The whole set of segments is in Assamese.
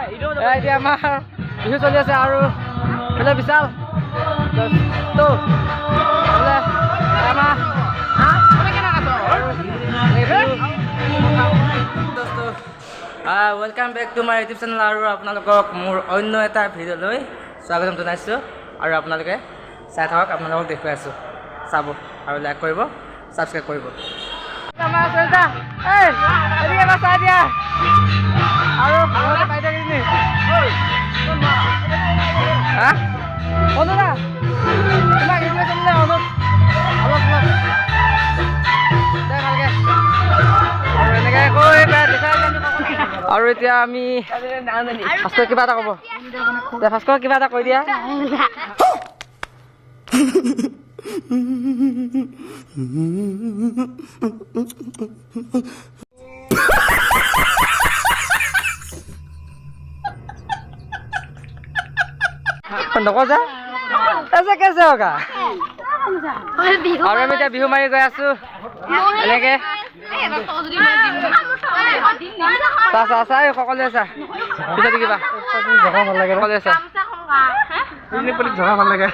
এতিয়া আমাৰ বিহু চলি আছে আৰু বোলে Bishal welcome back to my YouTube channel আৰু আপোনালোকক মোৰ অন্য এটা ভিডিঅ'লৈ স্বাগতম জনাইছোঁ আৰু আপোনালোকে চাই থাকক আপোনালোকক দেখুৱাই আছোঁ চাব আৰু লাইক কৰিব ছাবস্ক্ৰাইব কৰিব আৰু এতিয়া আমি কিবা এটা ক'ব ফাৰ্ষ্ট কিবা এটা কৈ দিয়া নকজা ऐसे कैसे होगा और আমি এতিয়া বিহু মাৰি গৈ আছো এনেকে চাই সকলোৱে চা পিছত কিবা জগা ভাল লাগে সকলোৱে চা জগা ভাল লাগে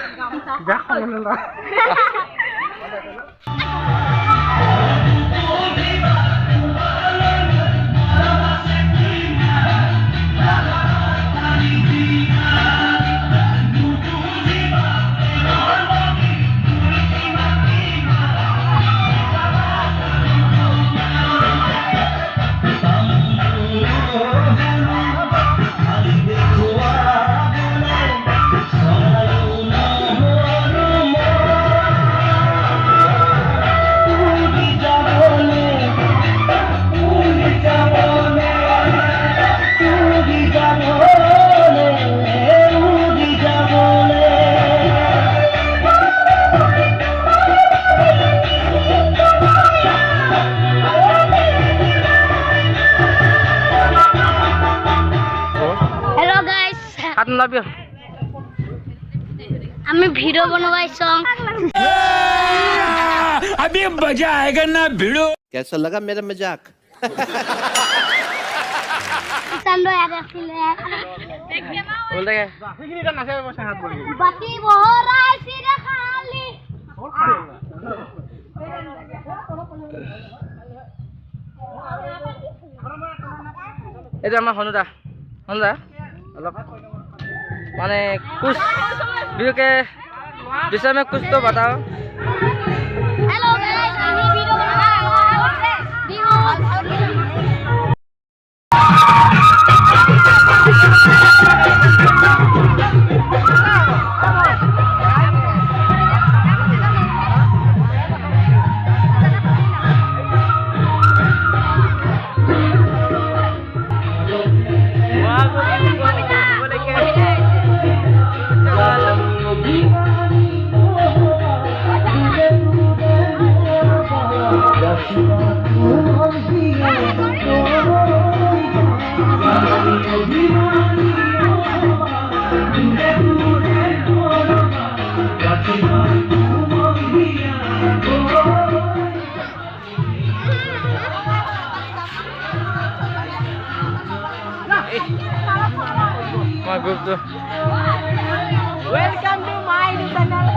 আমি ভিডিও बनवाई सॉन्ग अभी मजा आएगा ना भिड़ो कैसा लगा मेरा मजाक संडो यार खिले बोल दे बाती बोराय सिरे खाली এটা আমাৰ হনুদা অলপ माने कुछ वीडियो के विषय में कुछ तो बताओ। हेलो गाइस, अभी वीडियो बना welcome to my channel.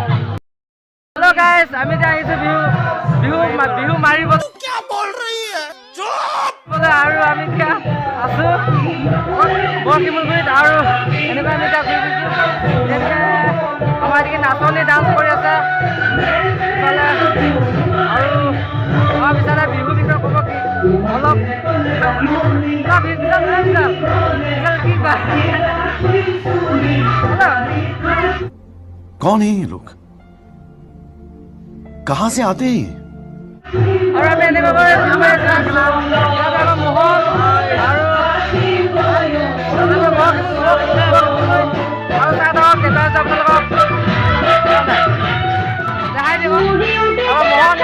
Hello guys, আমি এতিয়া আহিছো বিহু মাৰিব। क्या बोल रही है चुप আৰু আমি এতিয়া আছো বৰকিমুলগুৰিত আৰু এনেকৈ আমি এতিয়া ঘূৰি ফুৰিছো আমাৰ এদিকে নাচনি ডান্স কৰি আছে আৰু আমাৰ বিচাৰে বিহু বিষয়ে ক'ব কি অলপ कौन है ये लोग कहां से आते हैं और আমি এনেকৈ মোহন আৰু দেখাই দিব মোহন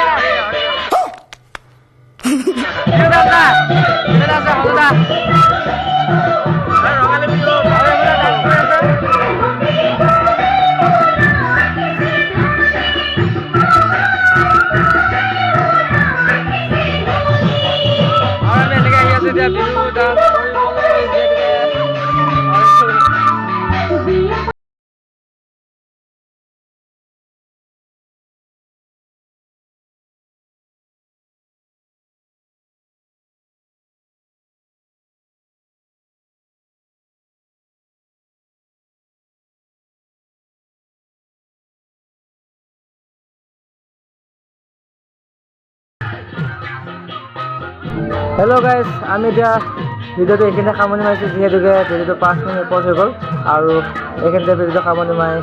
হেল্ল' গাইজ, আমি এতিয়া ভিডিঅ'টো এইখিনিতে সামৰণি মাৰিছোঁ, যিহেতুকে ভিডিঅ'টো 5 মিনিট ওপৰত হৈ গ'ল আৰু এইখিনিতে ভিডিঅ'টো সামৰণি মাৰি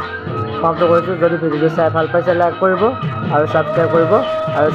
সমাপ্ত কৰিছোঁ। যদি ভিডিঅ'টো চাই ভাল পাইছে লাইক কৰিব আৰু ছাবস্ক্ৰাইব কৰিব আৰু